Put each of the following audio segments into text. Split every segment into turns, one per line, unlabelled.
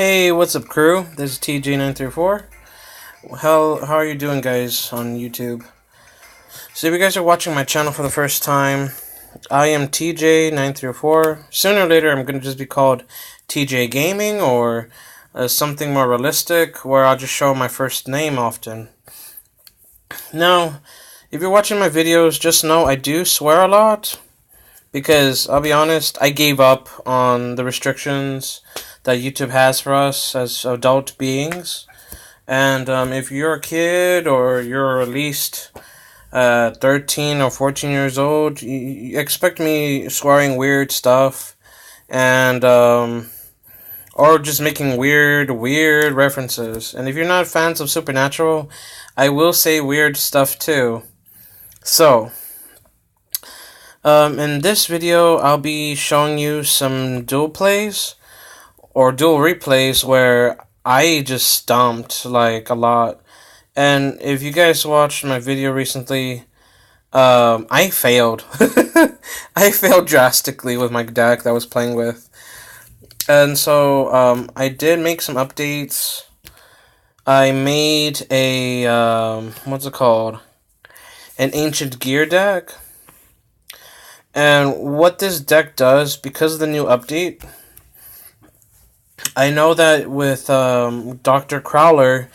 Hey, what's up, crew? This is TJ934. How are you doing, guys, on YouTube? So if you guys are watching my channel for the first time, I am TJ934. Sooner or later, I'm going to just be called TJ Gaming or something more realistic, where I'll just show my first name often. Now, if you're watching my videos, just know I do swear a lot, because I'll be honest, I gave up on the restrictions that YouTube has for us as adult beings. And if you're a kid or you're at least 13 or 14 years old, you expect me swearing weird stuff and or just making weird references. And if you're not fans of Supernatural, I will say weird stuff too. So, in this video, I'll be showing you some duel plays or duel replays where I just stomped like a lot. And if you guys watched my video recently, I failed. I failed drastically with my deck that I was playing with. And so I did make some updates. I made a what's it called? An ancient gear deck. And what this deck does, because of the new update, I know that with Dr. Crowler,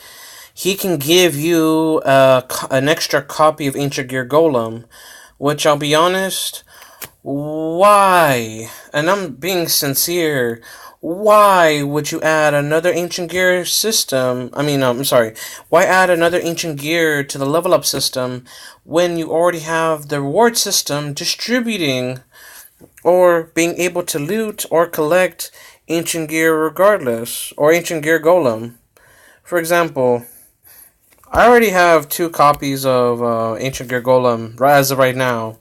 he can give you an extra copy of Ancient Gear Golem, which I'll be honest, why? And I'm being sincere. Why would you add another Ancient Gear system? Why add another Ancient Gear to the level up system when you already have the reward system distributing or being able to loot or collect Ancient Gear regardless, or Ancient Gear Golem? For example, I already have 2 copies of Ancient Gear Golem as of right now.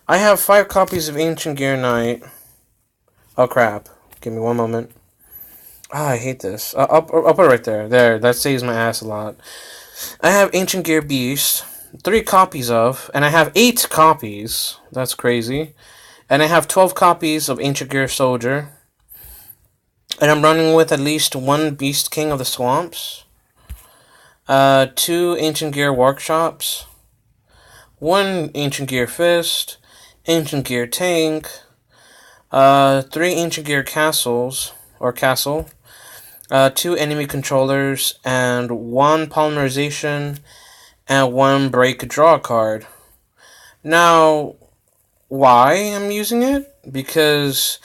I have 5 copies of Ancient Gear Knight. Oh crap. Give me one moment. I hate this. I'll put it right there. There, that saves my ass a lot. I have Ancient Gear Beast, 3 copies of, and I have 8 copies. That's crazy. And I have 12 copies of Ancient Gear Soldier. And I'm running with at least 1 Beast King of the Swamps, 2 Ancient Gear Workshops, 1 Ancient Gear Fist, Ancient Gear Tank, 3 Ancient Gear Castles, or Castle, 2 enemy controllers, and 1 Polymerization, and 1 Break Draw card. Now, why I'm using it? Because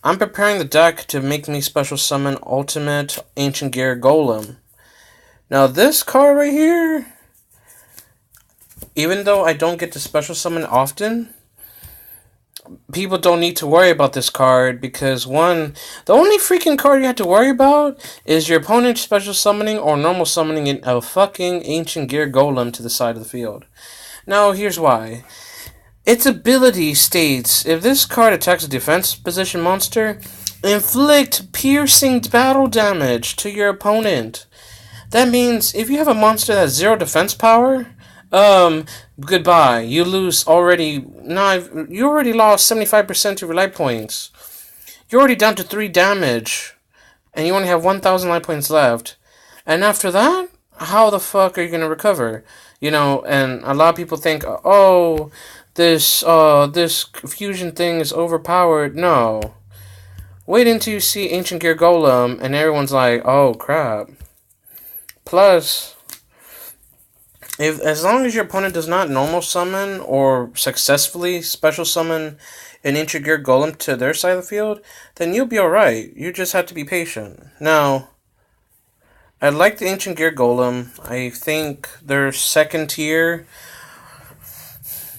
I'm preparing the deck to make me special summon Ultimate Ancient Gear Golem. Now this card right here, even though I don't get to special summon often, people don't need to worry about this card because, one, the only freaking card you have to worry about is your opponent special summoning or normal summoning a fucking Ancient Gear Golem to the side of the field. Now here's why. Its ability states, if this card attacks a defense position monster, inflict piercing battle damage to your opponent. That means if you have a monster that has 0 defense power, goodbye. You lose already. No, you already lost 75% of your life points. You're already down to 3 damage, and you only have 1,000 life points left. And after that, how the fuck are you gonna recover? You know, and a lot of people think, oh, this fusion thing is overpowered. No. Wait until you see Ancient Gear Golem and everyone's like, oh crap. Plus, as long as your opponent does not normal summon or successfully special summon an Ancient Gear Golem to their side of the field, then you'll be alright. You just have to be patient. Now, I like the Ancient Gear Golem. I think they're 2nd tier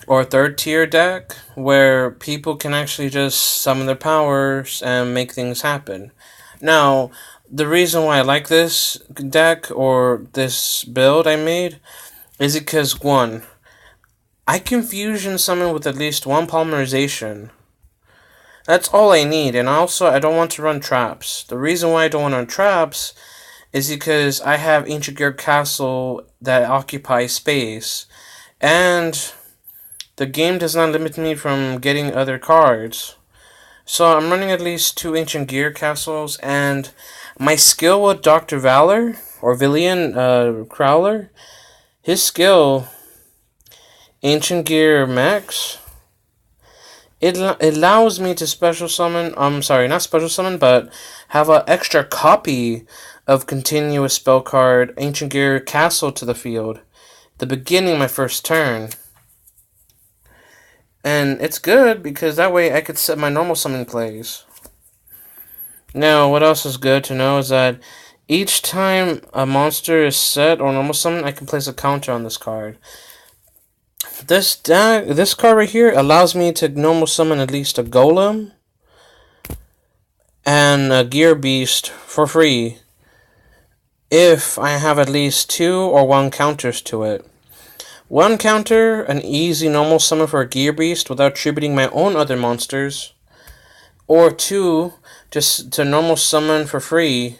or 3rd tier deck where people can actually just summon their powers and make things happen. Now, the reason why I like this deck or this build I made is because, 1, I can fusion summon with at least 1 Polymerization. That's all I need, and also I don't want to run traps. The reason why I don't want to run traps is because I have Ancient Gear Castle that occupies space, and the game does not limit me from getting other cards. So I'm running at least 2 Ancient Gear castles, and my skill with Dr. Valor, or Villian Crowler, his skill, Ancient Gear Max, it allows me to special summon, sorry, not special summon, but have an extra copy of continuous spell card Ancient Gear Castle to the field, the beginning of my first turn. And it's good because that way I could set my normal summon plays. Now, what else is good to know is that each time a monster is set or normal summon, I can place a counter on this card. This card right here allows me to normal summon at least a golem and a gear beast for free if I have at least 2 or 1 counters to it. 1 counter, an easy normal summon for a gear beast without tributing my own other monsters, or 2, just to normal summon for free,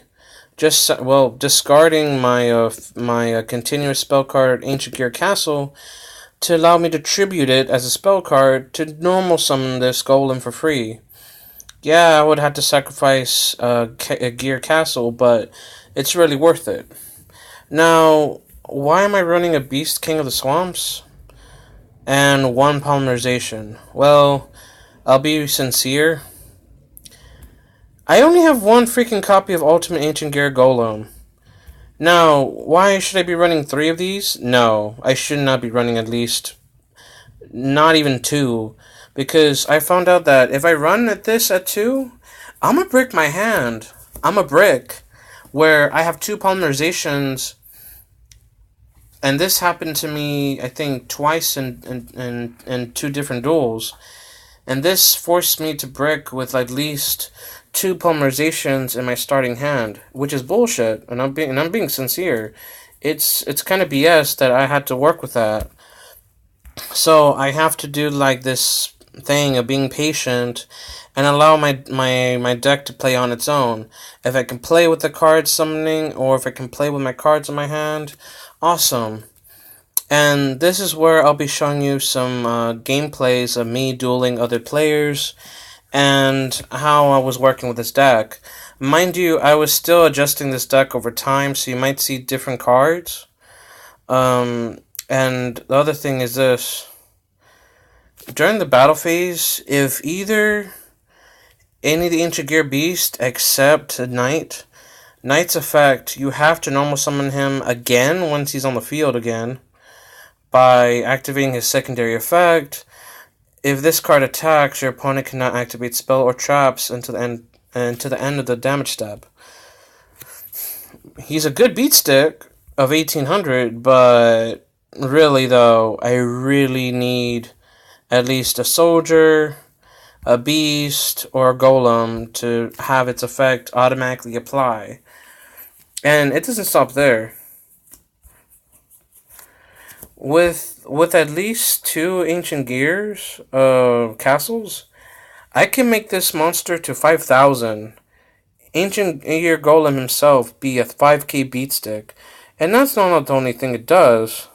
discarding my continuous spell card Ancient Gear Castle to allow me to tribute it as a spell card to normal summon this golem for free. Yeah, I would have to sacrifice a Gear Castle, but it's really worth it. Now, why am I running a Beast King of the Swamps and 1 polymerization? Well, I'll be sincere. I only have 1 freaking copy of Ultimate Ancient Gear Golem. Now, why should I be running 3 of these? No, I should not be running at least, not even 2, because I found out that if I run this at 2, I'm a brick my hand. I'm a brick, where I have 2 polymerizations, and this happened to me, I think, twice in 2 different duels, and this forced me to brick with at least 2 polymerizations in my starting hand, which is bullshit, and I'm being sincere. It's kind of BS that I had to work with that. So I have to do like this thing of being patient and allow my deck to play on its own. If I can play with the cards summoning, or if I can play with my cards in my hand, awesome. And this is where I'll be showing you some gameplays of me dueling other players and how I was working with this deck. Mind you, I was still adjusting this deck over time, so you might see different cards. And the other thing is this. During the battle phase, if either any of the Ancient Gear Beast except Knight's effect, you have to normal summon him again once he's on the field again by activating his secondary effect. If this card attacks, your opponent cannot activate spell or traps until the end of the damage step. He's a good beat stick of 1800, but really though, I really need at least a soldier, a beast, or a golem to have its effect automatically apply. And it doesn't stop there. With at least 2 Ancient Gears castles, I can make this monster to 5,000. Ancient Gear Golem himself be a 5k beat stick, and that's not the only thing it does.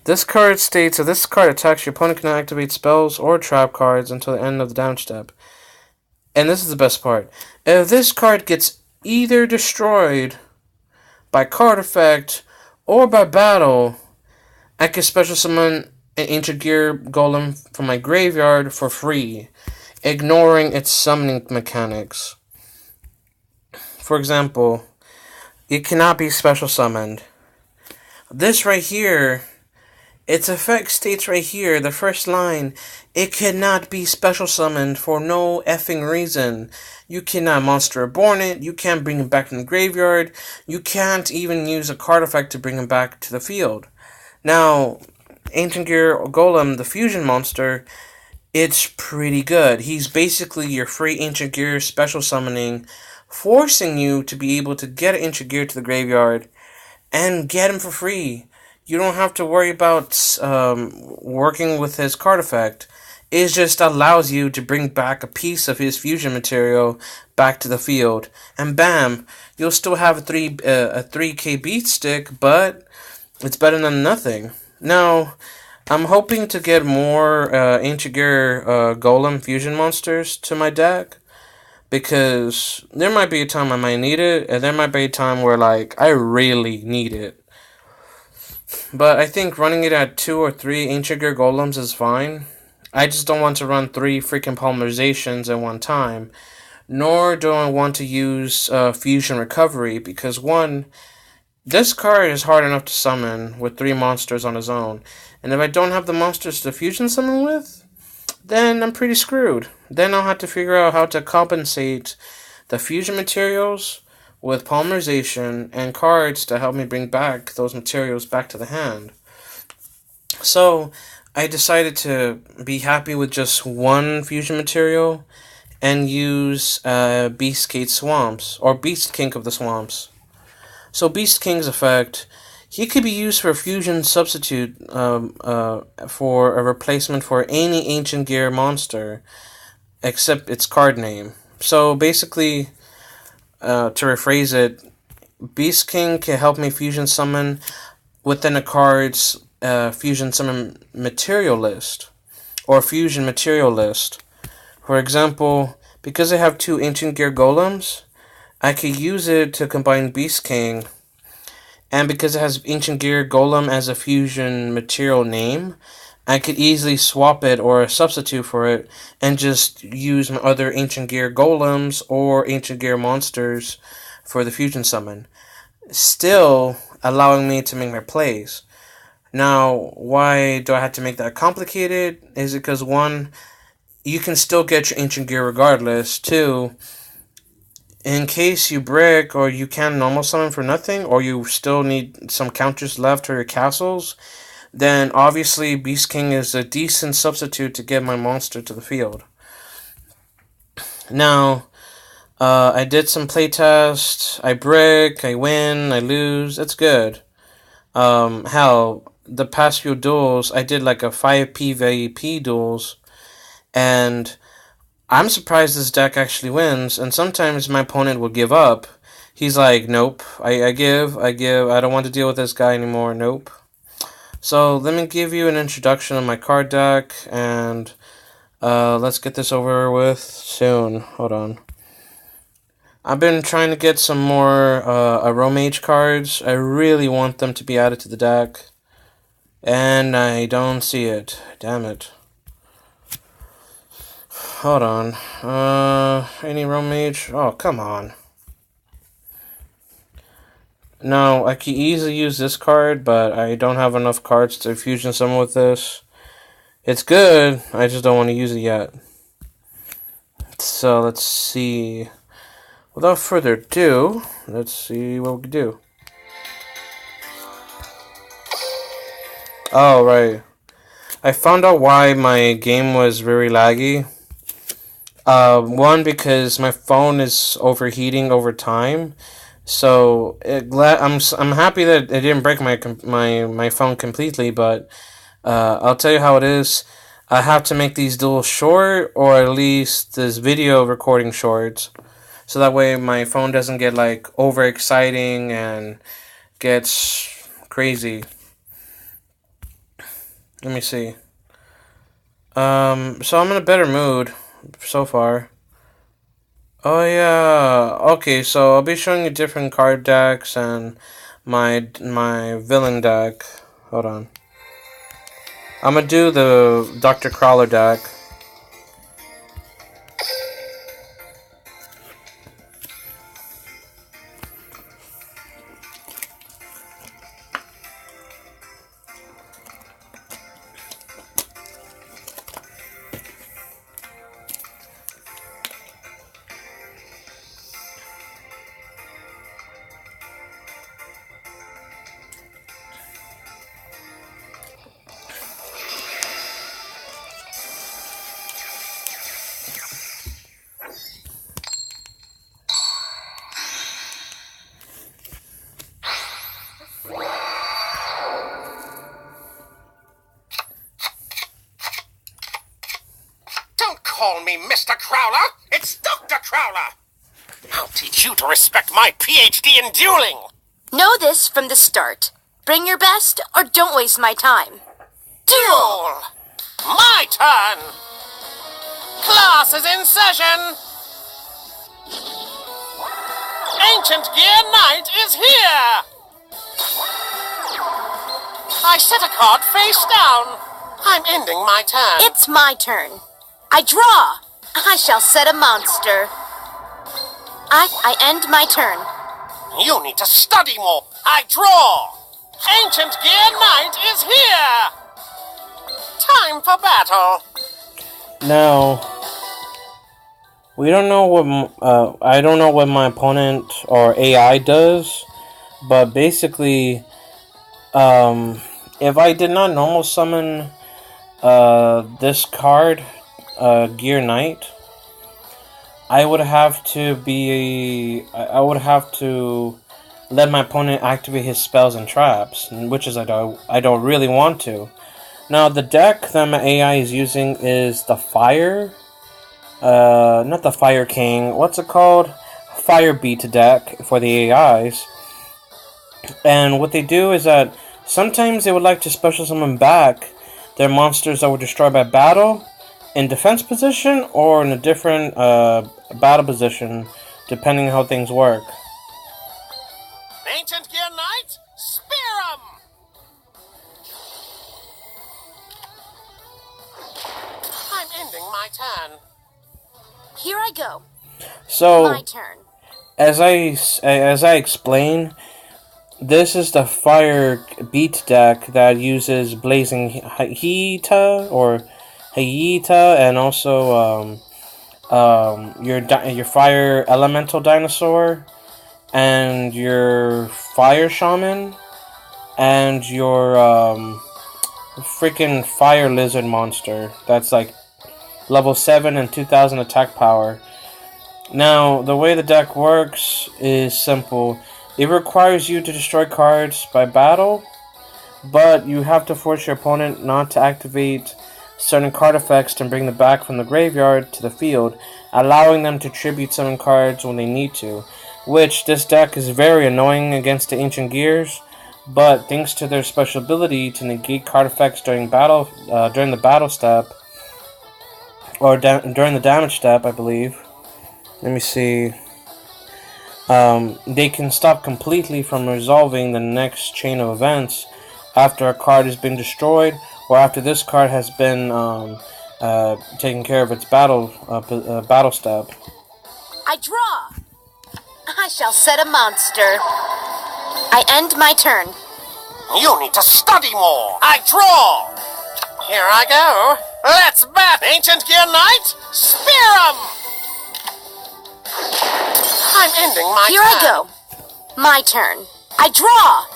This card states, if this card attacks, your opponent cannot activate spells or trap cards until the end of the damage step. And this is the best part. If this card gets either destroyed by card effect or by battle, I can special summon an Ancient Gear Golem from my graveyard for free, ignoring its summoning mechanics. For example, it cannot be special summoned. This right here, its effect states right here, the first line, it cannot be special summoned for no effing reason. You cannot Monster Reborn it, you can't bring him back from the graveyard, you can't even use a card effect to bring him back to the field. Now, Ancient Gear Golem, the fusion monster, it's pretty good. He's basically your free Ancient Gear special summoning, forcing you to be able to get Ancient Gear to the graveyard and get him for free. You don't have to worry about working with his card effect. It just allows you to bring back a piece of his fusion material back to the field. And bam, you'll still have a 3k beat stick, but it's better than nothing. Now, I'm hoping to get more Ancient Gear Golem fusion monsters to my deck, because there might be a time I might need it, and there might be a time where, like, I really need it. But I think running it at 2 or 3 Ancient Gear Golems is fine. I just don't want to run 3 freaking polymerizations at one time. Nor do I want to use Fusion Recovery, because one, this card is hard enough to summon with 3 monsters on his own. And if I don't have the monsters to fusion summon with, then I'm pretty screwed. Then I'll have to figure out how to compensate the fusion materials with polymerization and cards to help me bring back those materials back to the hand. So I decided to be happy with just one fusion material and use Beast Gate Swamps, or Beast King of the Swamps. So Beast King's effect, he could be used for a fusion substitute for a replacement for any Ancient Gear monster, except its card name. So basically, to rephrase it, Beast King can help me fusion summon within a card's fusion summon material list, or fusion material list. For example, because I have 2 Ancient Gear Golems, I could use it to combine Beast King, and because it has Ancient Gear Golem as a fusion material name, I could easily swap it or substitute for it and just use my other Ancient Gear Golems or Ancient Gear monsters for the fusion summon, still allowing me to make my plays. Now, why do I have to make that complicated? Is it because, one, you can still get your Ancient Gear regardless. 2, in case you brick or you can't normal summon for nothing, or you still need some counters left for your castles, then obviously Beast King is a decent substitute to get my monster to the field. Now, I did some playtests. I brick, I win, I lose. It's good. Hell, the past few duels, I did like a 5 PvP duels, and I'm surprised this deck actually wins, and sometimes my opponent will give up. He's like, nope, I give, I don't want to deal with this guy anymore, nope. So let me give you an introduction of my card deck, and let's get this over with soon. Hold on. I've been trying to get some more Aromage cards. I really want them to be added to the deck, and I don't see it. Damn it. Hold on. Any Aromage? Oh, come on. No, I can easily use this card, but I don't have enough cards to fusion summon with this. It's good, I just don't want to use it yet. So, let's see. Without further ado, let's see what we can do. Oh, right. I found out why my game was very laggy. One, because my phone is overheating over time. So I'm happy that it didn't break my phone completely, but I'll tell you how it is. I have to make these duels short, or at least this video recording short, so that way my phone doesn't get like overexciting and gets crazy. Let me see. So I'm in a better mood so far. Oh yeah. Okay, so I'll be showing you different card decks and my villain deck. Hold on. I'm gonna do the Dr. Crawler deck.
Call me Mr. Crowler. It's Dr. Crowler. I'll teach you to respect my PhD in dueling.
Know this from the start. Bring your best or don't waste my time.
Duel! My turn! Class is in session! Ancient Gear Knight is here! I set a card face down. I'm ending my turn.
It's my turn. I draw. I shall set a monster. I end my turn.
You need to study more. I draw. Ancient Gear Knight is here. Time for battle.
Now, we don't know what I don't know what my opponent or AI does, but basically, if I did not normal summon this card, Gear Knight, I would have to let my opponent activate his spells and traps, which is I don't really want to. Now the deck that my AI is using is the Fire, not the Fire King. What's it called? Fire Beat deck for the AIs. And what they do is that sometimes they would like to special summon back their monsters that were destroyed by battle in defense position or in a different battle position, depending on how things work.
Ancient Gear Knight, spear 'em! I'm ending my turn.
Here I go.
So,
My turn.
as I explain, this is the Fire Beat deck that uses Blazing Hyeta and also your Fire Elemental Dinosaur and your Fire Shaman and your freaking Fire Lizard monster. That's like level 7 and 2000 attack power. Now, the way the deck works is simple. It requires you to destroy cards by battle, but you have to force your opponent not to activate certain card effects to bring them back from the graveyard to the field, allowing them to tribute summon cards when they need to, which this deck is very annoying against the Ancient Gears, but thanks to their special ability to negate card effects during battle, during the battle step, or during the damage step, I believe. Let me see. They can stop completely from resolving the next chain of events after a card has been destroyed or after this card has been taken care of its battle step.
I draw. I shall set a monster. I end my turn.
You need to study more. I draw. Here I go. Let's bat, Ancient Gear Knight. Spear 'em. I'm ending my
Here
turn.
I go. My turn. I draw.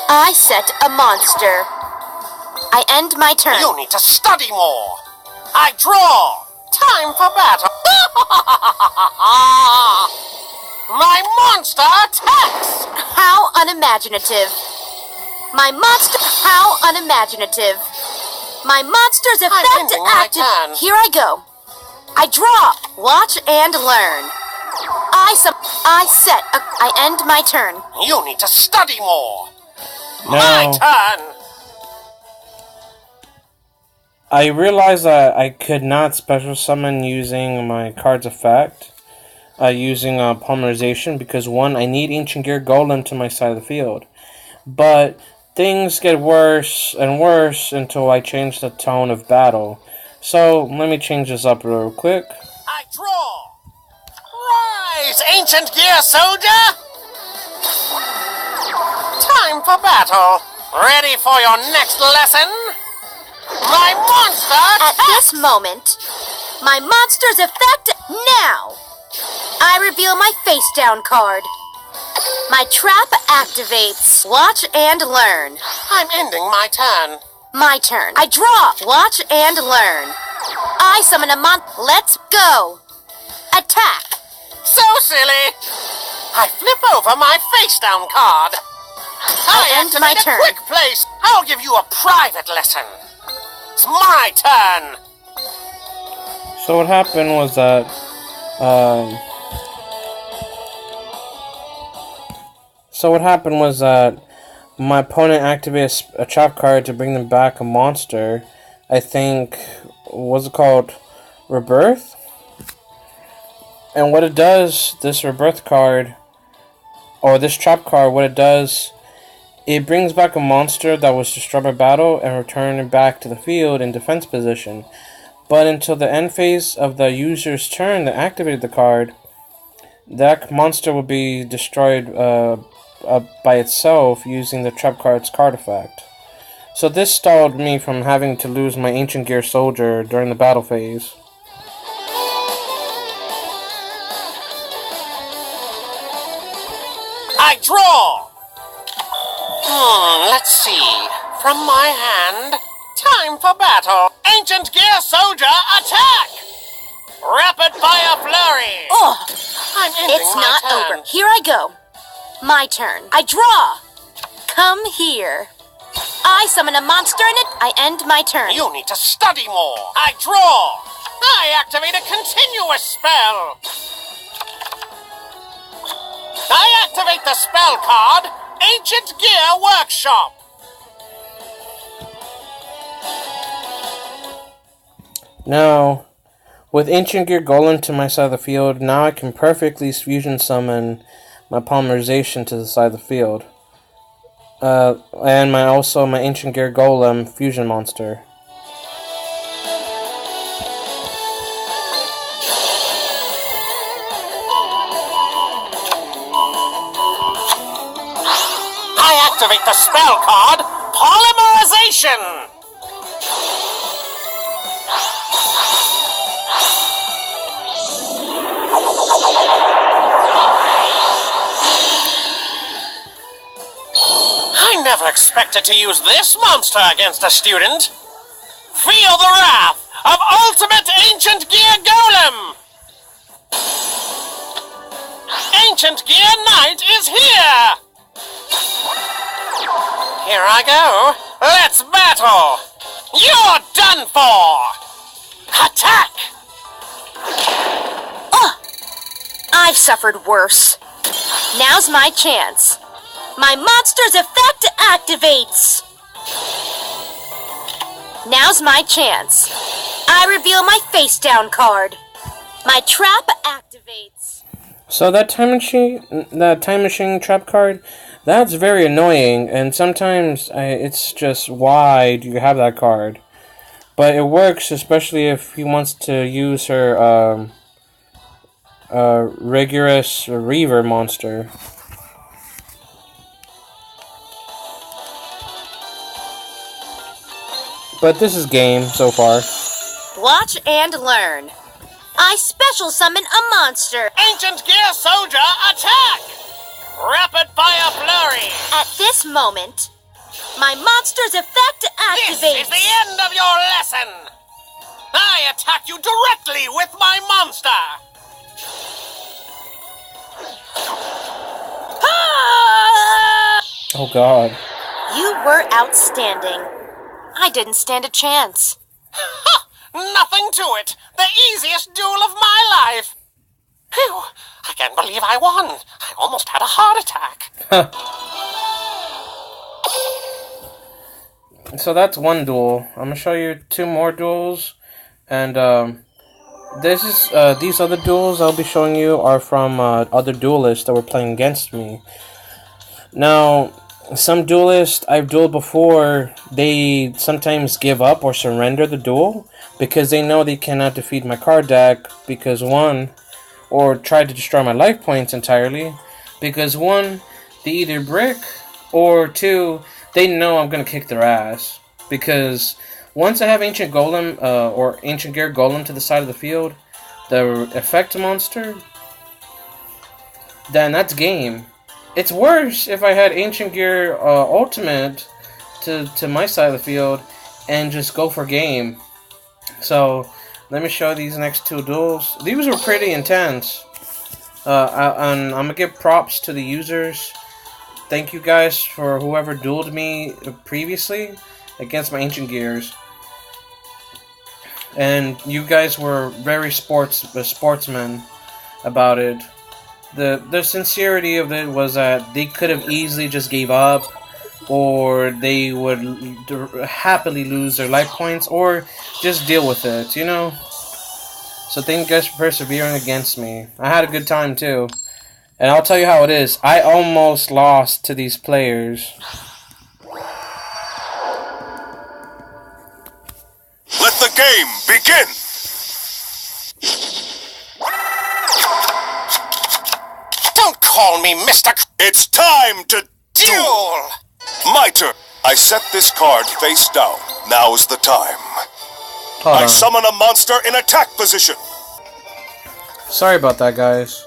I set a monster. I end my turn.
You need to study more. I draw. Time for battle. My monster attacks.
How unimaginative. My monster. How unimaginative. My monster's effect
ending my
active.
turn.
Here I go. I draw. Watch and learn. I end my turn.
You need to study more.
Now,
My turn.
I realized that I could not special summon using my card's effect, using polymerization, because one, I need Ancient Gear Golem to my side of the field. But things get worse and worse until I change the tone of battle. So let me change this up real quick.
I draw. Rise, Ancient Gear Soldier. Time for battle. Ready for your next lesson? My monster
At this moment, my monster's effect now. I reveal my face down card. My trap activates. Watch and learn.
I'm ending my turn.
My turn. I draw. Watch and learn. I summon a Let's go. Attack.
So silly. I flip over my face down card. I
end my
activate a
turn.
quick place. I'll give you a private lesson. It's my turn.
So what happened was that, my opponent activates a trap card to bring them back a monster. I think, what's it called? Rebirth? And what it does, this Rebirth card, or this trap card, what it does, it brings back a monster that was destroyed by battle and return it back to the field in defense position. But until the end phase of the user's turn that activated the card, that monster will be destroyed by itself using the trap card's card effect. So this stalled me from having to lose my Ancient Gear Soldier during the battle phase.
I draw! Let's see. From my hand, time for battle. Ancient Gear Soldier, attack! Rapid fire flurry!
Oh,
I'm ending
it's
my
not
turn.
over. Here I go. My turn. I draw. Come here. I summon a monster and I end my turn.
You need to study more. I draw. I activate a continuous spell. I activate the spell card, Ancient Gear Workshop.
Now, with Ancient Gear Golem to my side of the field, now I can perfectly fusion summon my Polymerization to the side of the field. And my Ancient Gear Golem fusion monster.
I activate the spell card, Polymerization. I never expected to use this monster against a student. Feel the wrath of Ultimate Ancient Gear Golem! Ancient Gear Knight is here! Here I go. Let's battle! You're done for! Attack!
I've suffered worse. Now's my chance. My monster's effect activates! Now's my chance. I reveal my face down card. My trap activates.
So that time machine trap card, that's very annoying, and sometimes it's just, why do you have that card? But it works, especially if he wants to use her rigorous Reaver monster. But this is game so far.
Watch and learn. I special summon a monster.
Ancient Gear Soldier, attack! Rapid fire flurry!
At this moment, my monster's effect activates.
This is the end of your lesson! I attack you directly with my monster!
Ah!
Oh god.
You were outstanding. I didn't stand a chance.
Ha! Nothing to it! The easiest duel of my life! Phew! I can't believe I won! I almost had a heart attack!
So that's one duel. I'm gonna show you two more duels, and these other duels I'll be showing you are from other duelists that were playing against me. Now, some duelists I've dueled before, they sometimes give up or surrender the duel because they know they cannot defeat my card deck because or try to destroy my life points entirely because they either brick, or two, they know I'm gonna kick their ass. Because once I have Ancient Golem or Ancient Gear Golem to the side of the field, the effect monster, then that's game. It's worse if I had Ancient Gear Ultimate to my side of the field and just go for game. So let me show these next two duels. These were pretty intense. And I'm gonna give props to the users. Thank you guys for whoever dueled me previously against my Ancient Gears. And you guys were very sportsmen about it. The sincerity of it was that they could have easily just gave up or they would happily lose their life points, or just deal with it, you know? So thank you guys for persevering against me. I had a good time too. And I'll tell you how it is. I almost lost to these players.
Let the game begin!
Don't call me Mr.
It's time to
Duel!
My turn. I set this card face down. Now's the time.
Hold
I
on.
summon a monster in attack position.
Sorry about that, guys.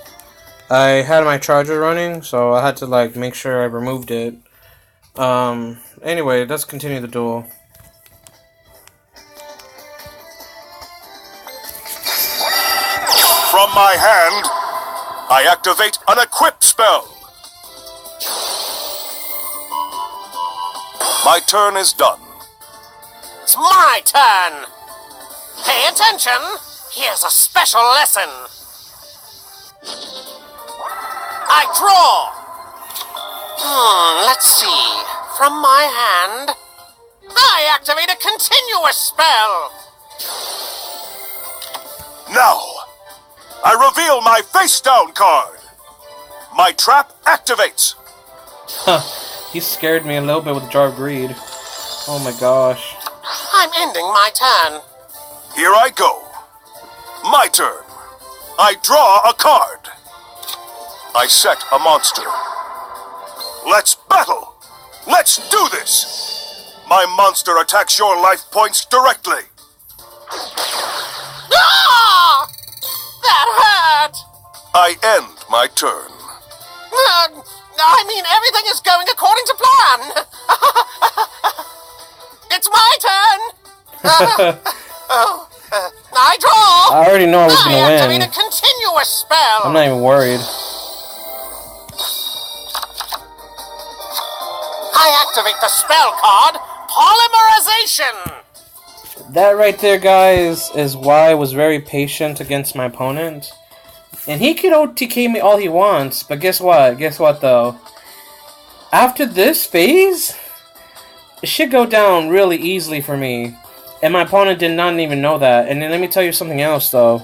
I had my charger running, so I had to like make sure I removed it. Anyway, let's continue the duel.
From my hand, I activate an equip spell. My turn is done.
It's my turn! Pay attention! Here's a special lesson. I draw! Let's see. From my hand, I activate a continuous spell!
Now, I reveal my face down card. My trap activates.
Huh. He scared me a little bit with the Jar of Greed. Oh my gosh.
I'm ending my turn.
Here I go. My turn. I draw a card. I set a monster. Let's battle. Let's do this. My monster attacks your life points directly.
Ah! That hurt!
I end my turn.
I mean, everything is going according to plan. It's my turn. I draw.
I already know I was
I
gonna
activate
win.
a continuous spell.
I'm not even worried.
I activate the spell card, Polymerization.
That right there, guys, is why I was very patient against my opponent. And he could OTK me all he wants, but guess what? Guess what, though? After this phase, it should go down really easily for me. And my opponent did not even know that. And then let me tell you something else, though.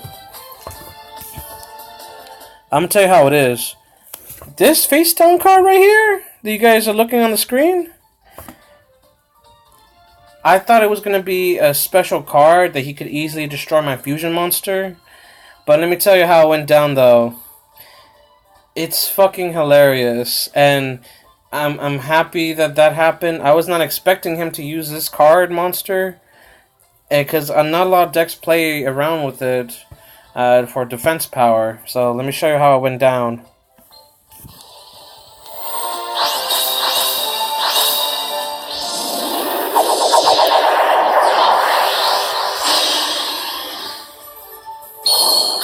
I'm gonna tell you how it is. This face down card right here, that you guys are looking on the screen, I thought it was going to be a special card that he could easily destroy my fusion monster. But let me tell you how it went down, though. It's fucking hilarious. And I'm happy that that happened. I was not expecting him to use this card, monster. Because not a lot of decks play around with it for defense power. So let me show you how it went down.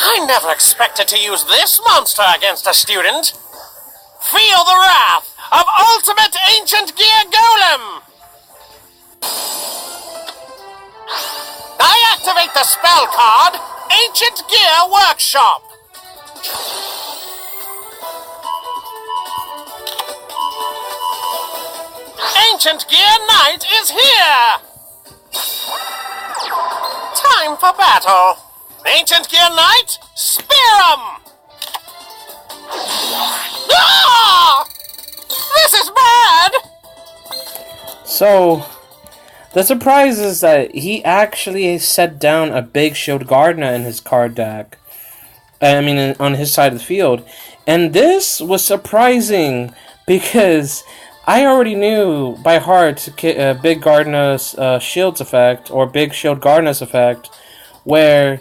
I never expected to use this monster against a student. Feel the wrath of Ultimate Ancient Gear Golem! I activate the spell card, Ancient Gear Workshop. Ancient Gear Knight is here! Time for battle. Ancient Gear Knight, spear 'em! Ah! This is bad!
So, the surprise is that he actually set down a big Shield Gardener in his card deck. I mean, on his side of the field. And this was surprising because I already knew by heart Big Gardener's Shields effect, or Big Shield Gardener's effect, where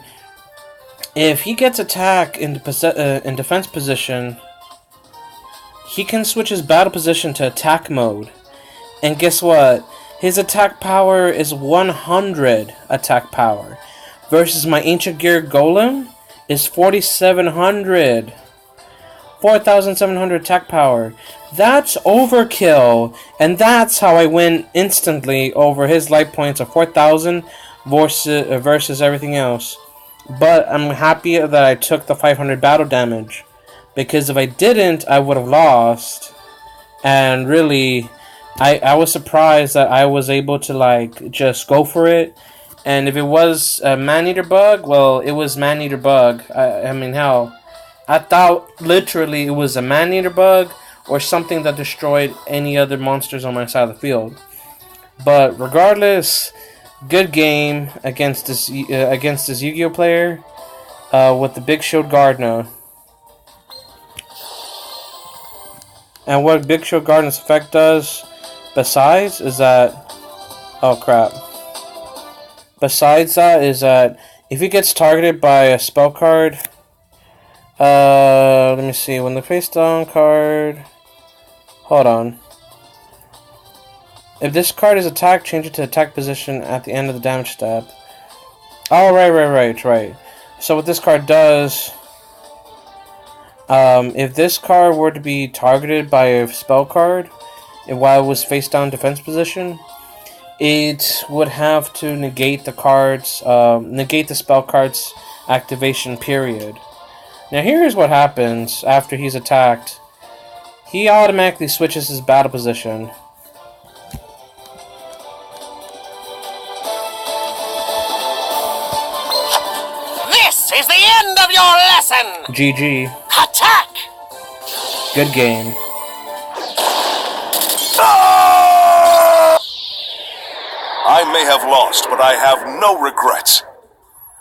if he gets attack in defense position, he can switch his battle position to attack mode. And guess what? His attack power is 100 attack power. Versus my Ancient Gear Golem is 4,700. 4,700 attack power. That's overkill. And that's how I win instantly over his life points of 4,000 versus everything else. But I'm happy that I took the 500 battle damage. Because if I didn't, I would have lost. And really, I was surprised that I was able to like just go for it. And if it was a man-eater bug, well, it was man-eater bug. I mean, hell, I thought literally it was a man-eater bug or something that destroyed any other monsters on my side of the field. But regardless, good game against this Yu-Gi-Oh player with the Big Shield Gardner. And what Big Shield Gardner's effect does, besides, is that... Oh, crap. Besides that, is that if he gets targeted by a spell card... let me see. When the face down card... Hold on. If this card is attacked, change it to attack position at the end of the damage step. Oh, right. So what this card does... if this card were to be targeted by a spell card, and while it was face down defense position, it would have to negate the spell card's activation period. Now here's what happens after he's attacked. He automatically switches his battle position.
This is the end of your lesson!
GG.
Attack!
Good game.
I may have lost, but I have no regrets.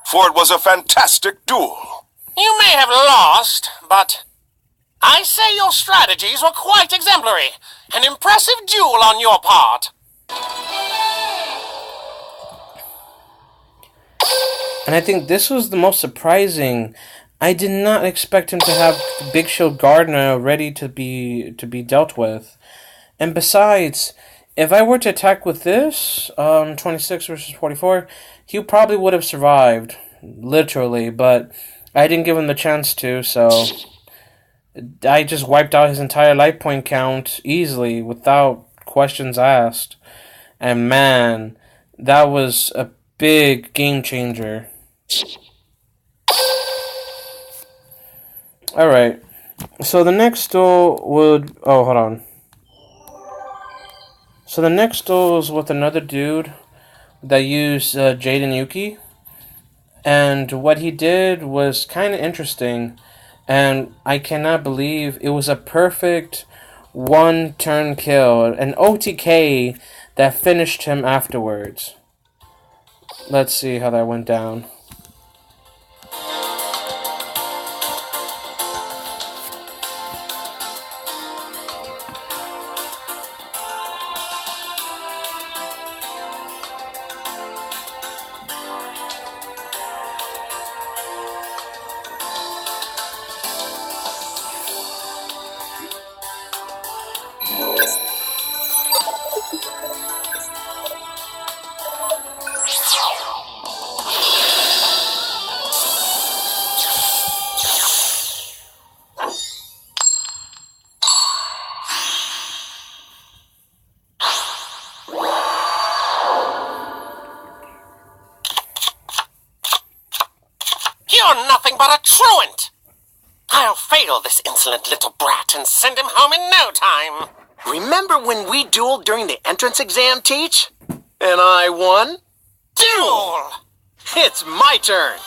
For it was a fantastic duel.
You may have lost, but I say your strategies were quite exemplary. An impressive duel on your part.
And I think this was the most surprising. I did not expect him to have Big Shield Gardner ready to be dealt with. And besides, if I were to attack with this, 26 versus 44, he probably would have survived, literally, but I didn't give him the chance to, so I just wiped out his entire life point count easily, without questions asked. And man, that was a big game changer. Alright, so the next duel would... Oh, hold on. So the next duel was with another dude that used Jaden Yuki. And what he did was kind of interesting. And I cannot believe it was a perfect one-turn kill. An OTK that finished him afterwards. Let's see how that went down.
You're nothing but a truant! I'll fail this insolent little brat and send him home in no time.
Remember when we dueled during the entrance exam, Teach? And I won?
Duel!
It's my turn.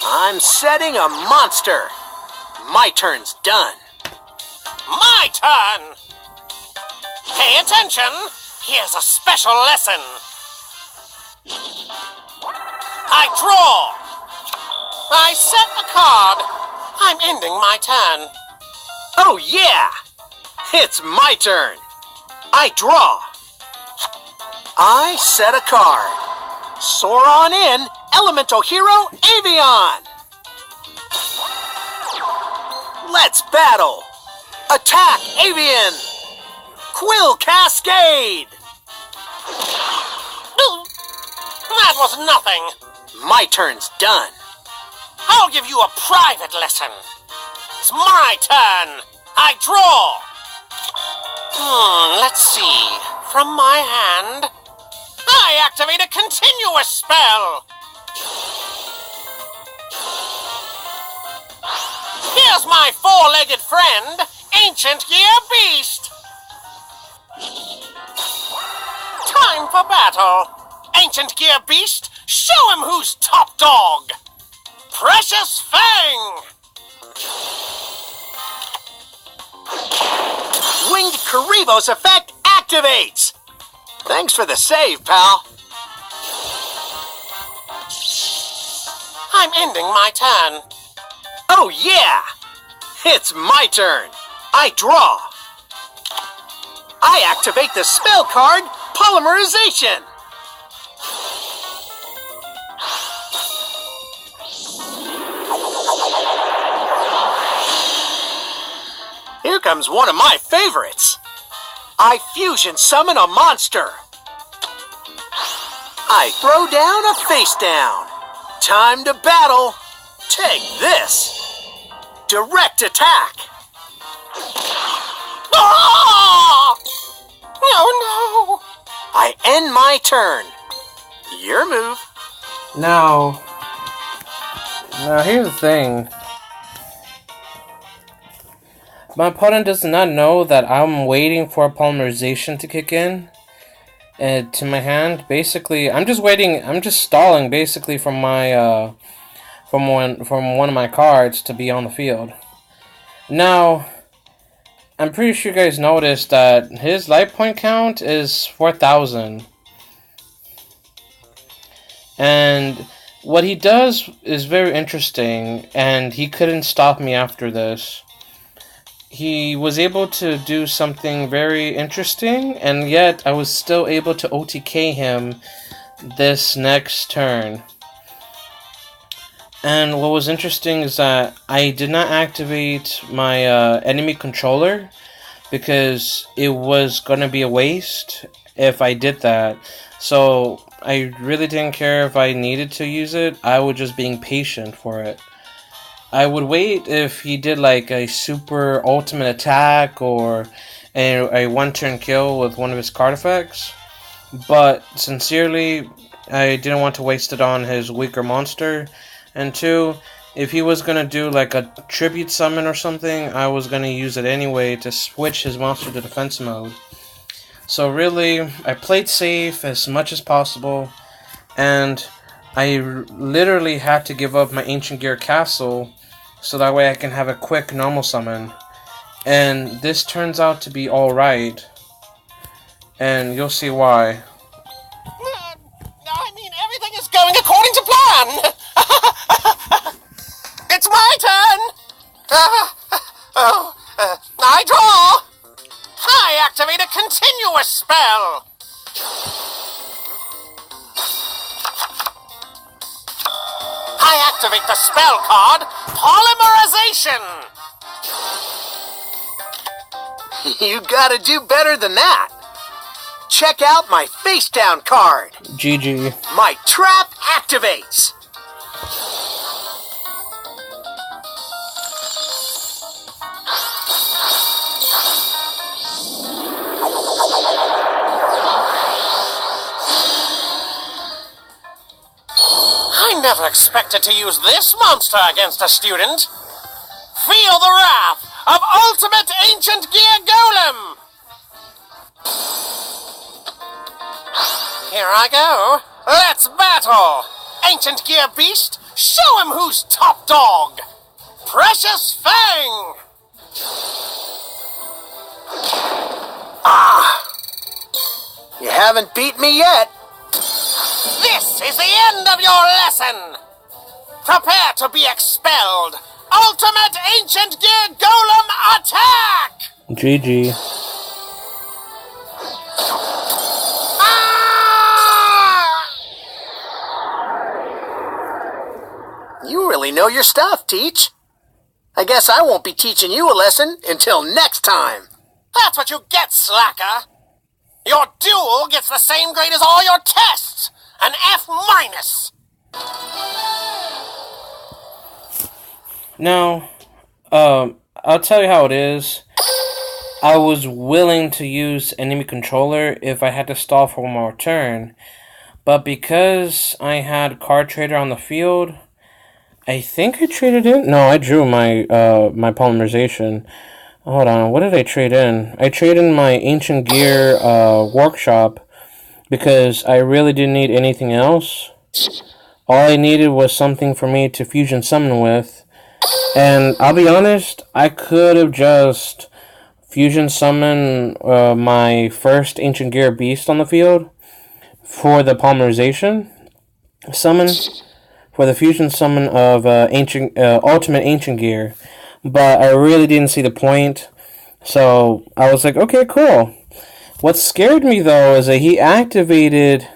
I'm setting a monster. My turn's done.
My turn! Pay attention! Here's a special lesson. I draw! I set a card. I'm ending my turn.
Oh yeah! It's my turn. I draw. I set a card. Soar on in, Elemental Hero Avion! Let's battle! Attack Avian! Quill Cascade!
That was nothing.
My turn's done.
I'll give you a private lesson. It's my turn. I draw. Let's see. From my hand, I activate a continuous spell. Here's my four-legged friend, Ancient Gear Beast. Time for battle. Ancient Gear Beast, show him who's top dog. Precious Fang!
Winged Karibo's effect activates! Thanks for the save, pal.
I'm ending my turn.
Oh yeah! It's my turn. I draw. I activate the spell card, Polymerization. Here comes one of my favorites. I fusion summon a monster. I throw down a face down. Time to battle. Take this. Direct attack.
Ah! No.
I end my turn. Your move.
Now, here's the thing. My opponent does not know that I'm waiting for polymerization to kick in to my hand. Basically, I'm just waiting. I'm just stalling basically from my from one of my cards to be on the field. Now, I'm pretty sure you guys noticed that his life point count is 4,000. And what he does is very interesting, and he couldn't stop me after this. He was able to do something very interesting, and yet I was still able to OTK him this next turn. And what was interesting is that I did not activate my enemy controller, because it was going to be a waste if I did that. So I really didn't care if I needed to use it. I was just being patient for it. I would wait if he did like a super ultimate attack or a one-turn kill with one of his card effects. But sincerely, I didn't want to waste it on his weaker monster. And two, if he was going to do like a tribute summon or something, I was going to use it anyway to switch his monster to defense mode. So really, I played safe as much as possible, and I literally had to give up my Ancient Gear Castle so that way I can have a quick normal summon. And this turns out to be alright, and you'll see why.
I mean, everything is going according to plan. It's my turn. I draw. I activate a continuous spell. I activate the spell card, Polymerization.
You gotta do better than that. Check out my face down card.
GG.
My trap activates.
I never expected to use this monster against a student. Feel the wrath of Ultimate Ancient Gear Golem. Here I go. Let's battle. Ancient Gear Beast, show him who's top dog. Precious Fang.
You haven't beat me yet.
This is the end of your lesson. Prepare to be expelled. Ultimate Ancient Gear Golem attack!
GG.
Ah!
You really know your stuff, Teach. I guess I won't be teaching you a lesson until next time.
That's what you get, slacker. Your duel gets the same grade as all your tests. An F-.
Now, I'll tell you how it is. I was willing to use enemy controller if I had to stall for one more turn, but because I had card trader on the field, I think I traded in. No, I drew my my polymerization. Hold on, what did I trade in? I traded in my Ancient Gear workshop because I really didn't need anything else. All I needed was something for me to fusion summon with. And I'll be honest, I could have just fusion summon my first Ancient Gear Beast on the field for the polymerization summon, for the fusion summon of Ultimate Ancient Gear. But I really didn't see the point. So I was like, okay, cool. What scared me though is that he activated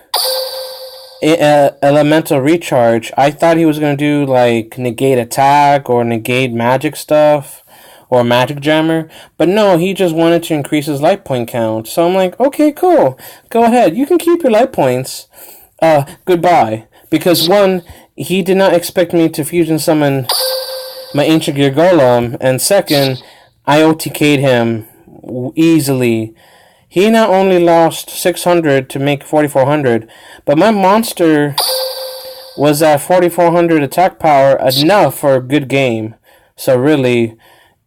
elemental recharge. I thought he was going to do like negate attack or negate magic stuff or magic jammer, but no, he just wanted to increase his life point count. So I'm like, okay, cool, go ahead, you can keep your life points, goodbye, because one, he did not expect me to fusion summon my Ancient Gear Golem, and second, I OTK'd him easily. He not only lost 600 to make 4,400, but my monster was at 4,400 attack power, enough for a good game. So really,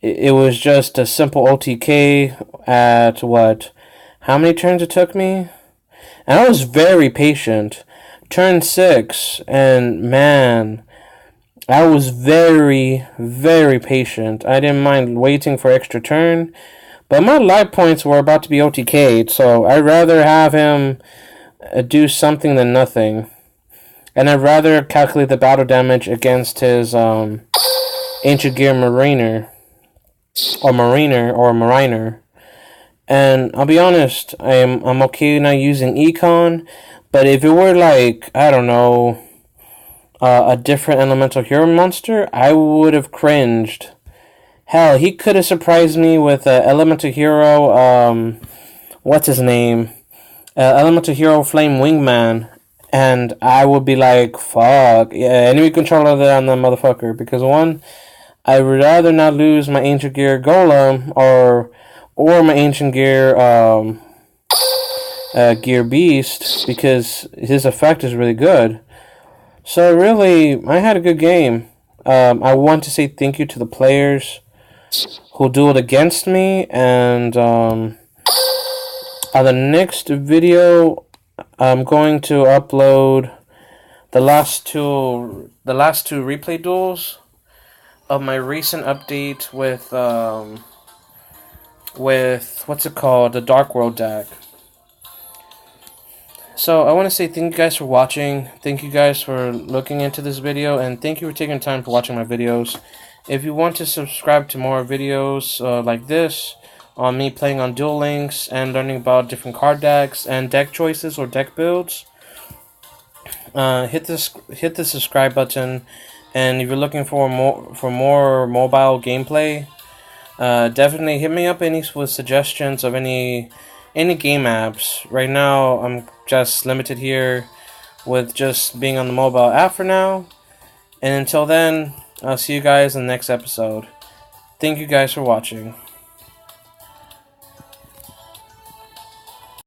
it was just a simple OTK at what? How many turns it took me? And I was very patient. Turn 6, and man, I was very, very patient. I didn't mind waiting for extra turn. But my life points were about to be OTK'd, so I'd rather have him do something than nothing. And I'd rather calculate the battle damage against his Ancient Gear Mariner. And I'll be honest, I'm okay now using Econ, but if it were like, I don't know, a different elemental hero monster, I would have cringed. Hell, he could have surprised me with Elemental Hero, what's his name? Elemental Hero Flame Wingman, and I would be like, fuck, yeah, enemy controller there on that motherfucker, because one, I would rather not lose my Ancient Gear Golem, or my Ancient Gear, Gear Beast, because his effect is really good. So really, I had a good game. I want to say thank you to the players who dueled against me, and on the next video I'm going to upload the last two replay duels of my recent update with what's it called, the Dark World deck. So I want to say thank you guys for watching, thank you guys for looking into this video, and thank you for taking time for watching my videos. If you want to subscribe to more videos like this, on me playing on Duel Links and learning about different card decks and deck choices or deck builds, hit the subscribe button. And if you're looking for more mobile gameplay, definitely hit me up with suggestions of any game apps. Right now, I'm just limited here with just being on the mobile app for now. And until then, I'll see you guys in the next episode. Thank you guys for watching.